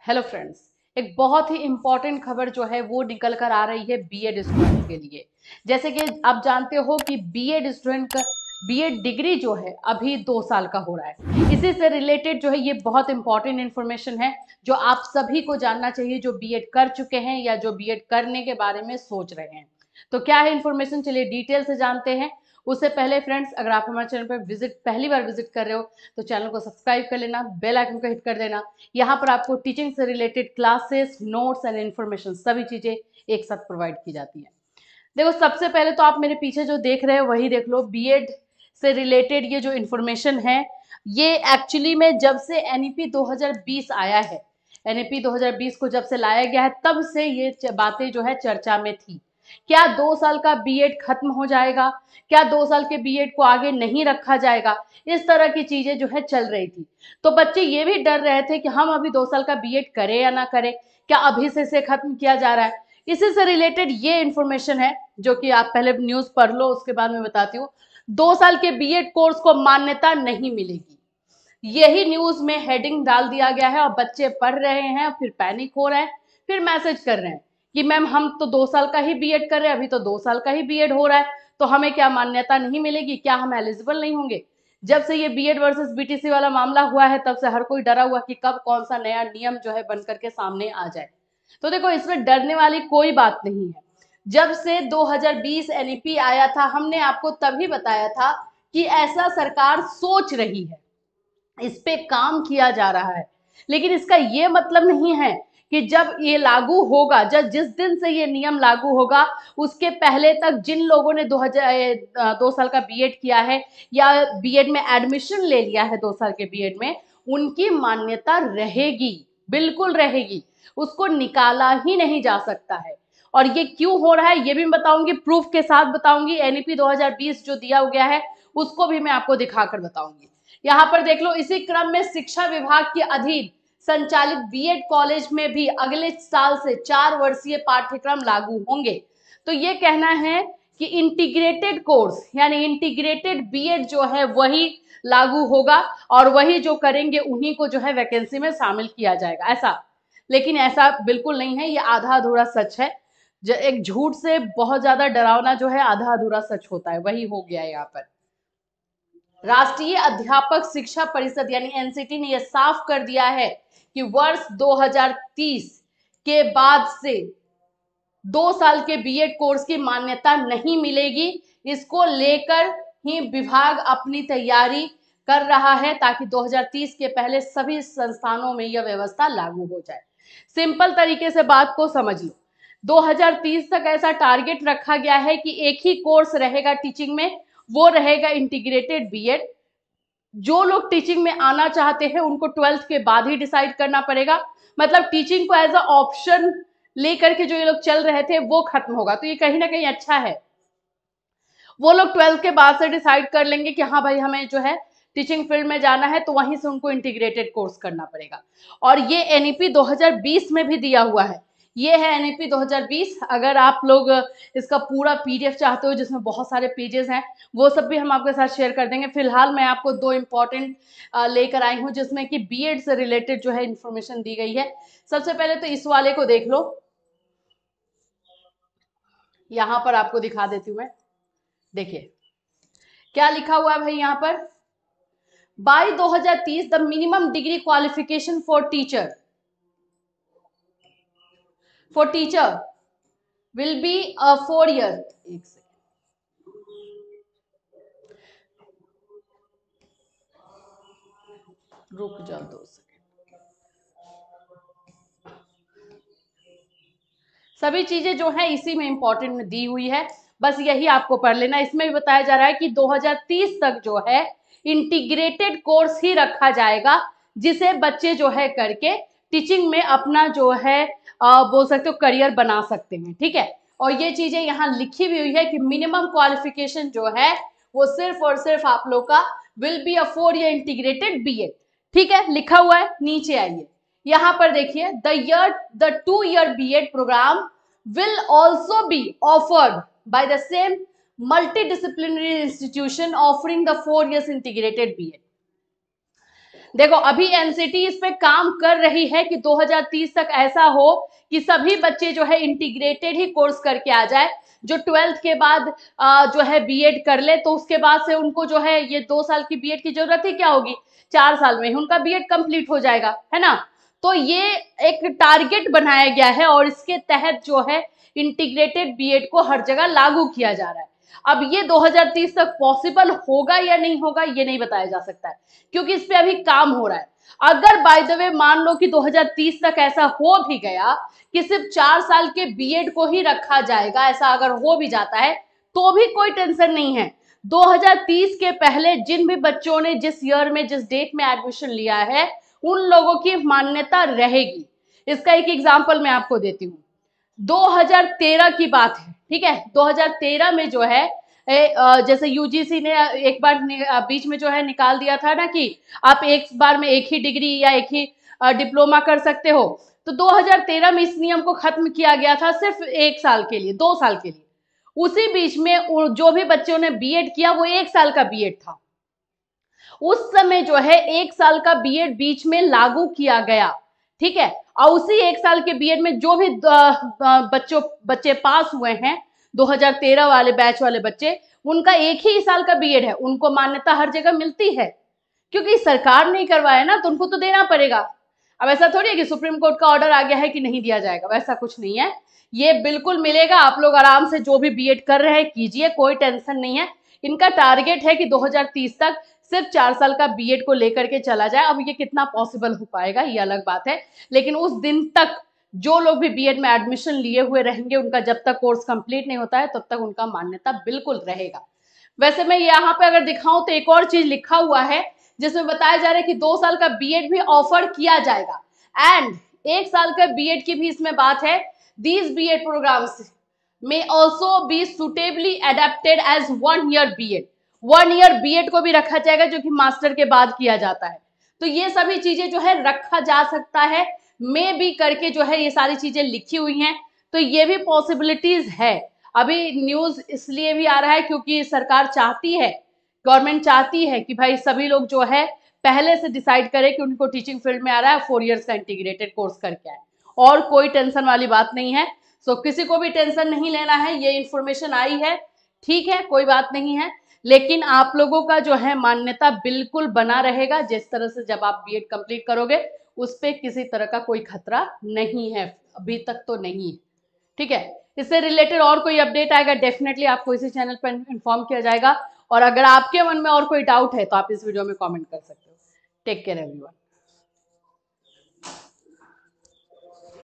Hello friends, एक बहुत ही important खबर जो है वो निकल कर आ रही है बीएड स्टूडेंट के लिए। जैसे कि आप जानते हो कि बीएड स्टूडेंट का बीएड डिग्री जो है अभी 2 साल का हो रहा है। इसी से रिलेटेड जो है ये बहुत इंपॉर्टेंट इन्फॉर्मेशन है जो आप सभी को जानना चाहिए, जो बीएड कर चुके हैं या जो बीएड करने के बारे में सोच रहे हैं। तो क्या है इन्फॉर्मेशन, चलिए डिटेल से जानते हैं। उससे पहले फ्रेंड्स, अगर आप हमारे चैनल पर पहली बार विजिट कर रहे हो तो चैनल को सब्सक्राइब कर लेना, बेल आइकन को हिट कर देना। यहाँ पर आपको टीचिंग से related classes, notes and information सभी चीजें एक साथ प्रोवाइड की जाती हैं। देखो, सबसे पहले तो आप मेरे पीछे जो देख रहे हो वही देख लो। बीएड से रिलेटेड ये जो इन्फॉर्मेशन है, ये एक्चुअली में जब से एनईपी 2020 आया है, एनईपी 2020 को जब से लाया गया है तब से ये बातें जो है चर्चा में थी। क्या 2 साल का बीएड खत्म हो जाएगा, क्या 2 साल के बीएड को आगे नहीं रखा जाएगा, इस तरह की चीजें जो है चल रही थी। तो बच्चे ये भी डर रहे थे कि हम अभी 2 साल का बीएड करें या ना करें, क्या अभी से इसे खत्म किया जा रहा है। इसी से रिलेटेड ये इन्फॉर्मेशन है जो कि आप पहले न्यूज पढ़ लो, उसके बाद मैं बताती हूँ। 2 साल के बीएड कोर्स को मान्यता नहीं मिलेगी, यही न्यूज में हेडिंग डाल दिया गया है और बच्चे पढ़ रहे हैं, फिर पैनिक हो रहे हैं, फिर मैसेज कर रहे हैं कि मैम हम तो 2 साल का ही बीएड कर रहे हैं, अभी तो 2 साल का ही बीएड हो रहा है, तो हमें क्या मान्यता नहीं मिलेगी, क्या हम एलिजिबल नहीं होंगे। जब से ये बीएड वर्सेस बीटीसी वाला मामला हुआ है तब से हर कोई डरा हुआ कि कब कौन सा नया नियम जो है बन करके सामने आ जाए। तो देखो, इसमें डरने वाली कोई बात नहीं है। जब से 2020 एनईपी आया था, हमने आपको तभी बताया था कि ऐसा सरकार सोच रही है, इस पे काम किया जा रहा है। लेकिन इसका ये मतलब नहीं है कि जब ये लागू होगा, जब जिस दिन से ये नियम लागू होगा उसके पहले तक जिन लोगों ने 2 साल का बीएड किया है या बीएड में एडमिशन ले लिया है 2 साल के बीएड में, उनकी मान्यता रहेगी, बिल्कुल रहेगी, उसको निकाला ही नहीं जा सकता है। और ये क्यों हो रहा है ये भी मैं बताऊंगी, प्रूफ के साथ बताऊंगी। एनईपी 2020 जो दिया गया है उसको भी मैं आपको दिखाकर बताऊंगी। यहाँ पर देख लो, इसी क्रम में शिक्षा विभाग के अधीन संचालित बीएड कॉलेज में भी अगले साल से 4 वर्षीय पाठ्यक्रम लागू होंगे। तो ये कहना है कि इंटीग्रेटेड कोर्स यानी इंटीग्रेटेड बीएड जो है वही लागू होगा और वही जो करेंगे उन्हीं को जो है वैकेंसी में शामिल किया जाएगा, ऐसा। लेकिन ऐसा बिल्कुल नहीं है, ये आधा अधूरा सच है। एक झूठ से बहुत ज्यादा डरावना जो है आधा अधूरा सच होता है, वही हो गया है यहाँ पर। राष्ट्रीय अध्यापक शिक्षा परिषद यानी एनसीटी ने यह साफ कर दिया है कि वर्ष 2030 के बाद से 2 साल के बीएड कोर्स की मान्यता नहीं मिलेगी। इसको लेकर ही विभाग अपनी तैयारी कर रहा है ताकि 2030 के पहले सभी संस्थानों में यह व्यवस्था लागू हो जाए। सिंपल तरीके से बात को समझ लो, 2030 तक ऐसा टारगेट रखा गया है कि एक ही कोर्स रहेगा टीचिंग में, वो रहेगा इंटीग्रेटेड बीएड। जो लोग टीचिंग में आना चाहते हैं उनको 12th के बाद ही डिसाइड करना पड़ेगा। मतलब टीचिंग को एज अ ऑप्शन लेकर के जो ये लोग चल रहे थे वो खत्म होगा। तो ये कहीं ना कहीं अच्छा है, वो लोग 12th के बाद से डिसाइड कर लेंगे कि हाँ भाई हमें जो है टीचिंग फील्ड में जाना है, तो वहीं से उनको इंटीग्रेटेड कोर्स करना पड़ेगा। और ये एनईपी 2020 में भी दिया हुआ है, ये है एनईपी 2020। अगर आप लोग इसका पूरा पीडीएफ चाहते हो जिसमें बहुत सारे पेजेस हैं, वो सब भी हम आपके साथ शेयर कर देंगे। फिलहाल मैं आपको 2 इंपॉर्टेंट लेकर आई हूँ जिसमें कि बीएड से रिलेटेड जो है इंफॉर्मेशन दी गई है। सबसे पहले तो इस वाले को देख लो, यहां पर आपको दिखा देती हूँ मैं। देखिए क्या लिखा हुआ है भाई यहाँ पर, by 2030 the minimum degree qualification for teacher will be a 4 year. एक सेकेंड, रुक जाओ 2 सेकेंड। सभी चीजें जो है इसी में इंपॉर्टेंट में दी हुई है, बस यही आपको पढ़ लेना। इसमें भी बताया जा रहा है कि 2030 तक जो है इंटीग्रेटेड कोर्स ही रखा जाएगा, जिसे बच्चे जो है करके टीचिंग में अपना जो है बोल सकते हो करियर बना सकते हैं, ठीक है। और ये चीजें यहाँ लिखी भी हुई है कि मिनिमम क्वालिफिकेशन जो है वो सिर्फ और सिर्फ आप लोग का will be a 4 year integrated BEd, ठीक है, लिखा हुआ है। नीचे आइए, यहां पर देखिए, the 2 year BEd programme will also be offered by the same multidisciplinary institution offering the 4 years integrated BEd. देखो अभी एनसीटी इस पे काम कर रही है कि 2030 तक ऐसा हो कि सभी बच्चे जो है इंटीग्रेटेड ही कोर्स करके आ जाए। जो 12th के बाद जो है बीएड कर ले तो उसके बाद से उनको जो है ये 2 साल की बीएड की जरूरत ही क्या होगी, 4 साल में ही उनका बीएड कंप्लीट हो जाएगा, है ना। तो ये एक टारगेट बनाया गया है और इसके तहत जो है इंटीग्रेटेड बीएड को हर जगह लागू किया जा रहा है। अब ये 2030 तक पॉसिबल होगा या नहीं होगा ये नहीं बताया जा सकता है, क्योंकि इस पे अभी काम हो रहा है। अगर बाय द वे मान लो कि 2030 तक ऐसा हो भी गया कि सिर्फ 4 साल के बीएड को ही रखा जाएगा, ऐसा अगर हो भी जाता है तो भी कोई टेंशन नहीं है। 2030 के पहले जिन भी बच्चों ने जिस ईयर में जिस डेट में एडमिशन लिया है उन लोगों की मान्यता रहेगी। इसका एक एग्जांपल मैं आपको देती हूँ। 2013 की बात है, ठीक है। 2013 में जो है जैसे यूजीसी ने एक बार बीच में जो है निकाल दिया था ना कि आप एक बार में एक ही डिग्री या एक ही डिप्लोमा कर सकते हो। तो 2013 में इस नियम को खत्म किया गया था सिर्फ 1 साल के लिए, 2 साल के लिए। उसी बीच में जो भी बच्चों ने बीएड किया वो 1 साल का बीएड था। उस समय जो है 1 साल का बीएड बीच में लागू किया गया, ठीक है। और उसी 1 साल के बीएड में जो भी बच्चे पास हुए हैं 2013 वाले बैच वाले बच्चे, उनका एक ही साल का बीएड है, उनको मान्यता हर जगह मिलती है। क्योंकि सरकार नहीं करवाया ना तो उनको तो देना पड़ेगा। अब ऐसा थोड़ी है कि सुप्रीम कोर्ट का ऑर्डर आ गया है कि नहीं दिया जाएगा, वैसा कुछ नहीं है। ये बिल्कुल मिलेगा। आप लोग आराम से जो भी बीएड कर रहे हैं कीजिए, कोई टेंशन नहीं है। इनका टारगेट है कि 2030 तक सिर्फ 4 साल का बीएड को लेकर के चला जाए। अब ये कितना पॉसिबल हो पाएगा ये अलग बात है, लेकिन उस दिन तक जो लोग भी बीएड में एडमिशन लिए हुए रहेंगे उनका जब तक कोर्स कंप्लीट नहीं होता है तब तक उनका मान्यता बिल्कुल रहेगा। वैसे मैं यहाँ पे अगर दिखाऊं तो एक और चीज लिखा हुआ है जिसमें बताया जा रहा है कि 2 साल का बीएड भी ऑफर किया जाएगा एंड 1 साल का बीएड की भी इसमें बात है। These BEd programmes may also be suitably adapted as 1 year BEd. 1 year BEd को भी रखा जाएगा जो कि मास्टर के बाद किया जाता है। तो ये सभी चीजें जो है रखा जा सकता है, मे भी करके जो है ये सारी चीजें लिखी हुई हैं। तो ये भी पॉसिबिलिटीज है। अभी न्यूज इसलिए भी आ रहा है क्योंकि सरकार चाहती है, गवर्नमेंट चाहती है कि भाई सभी लोग जो है पहले से डिसाइड करें कि उनको टीचिंग फील्ड में आ रहा है 4 years का इंटीग्रेटेड कोर्स करके आए, और कोई टेंशन वाली बात नहीं है। सो किसी को भी टेंशन नहीं लेना है, ये इन्फॉर्मेशन आई है, ठीक है, कोई बात नहीं है। लेकिन आप लोगों का जो है मान्यता बिल्कुल बना रहेगा। जिस तरह से जब आप बीएड कंप्लीट करोगे उस पर किसी तरह का कोई खतरा नहीं है, अभी तक तो नहीं है, ठीक है। इससे रिलेटेड और कोई अपडेट आएगा डेफिनेटली आपको इसी चैनल पर इन्फॉर्म किया जाएगा। और अगर आपके मन में और कोई डाउट है तो आप इस वीडियो में कमेंट कर सकते हो। Take care everyone.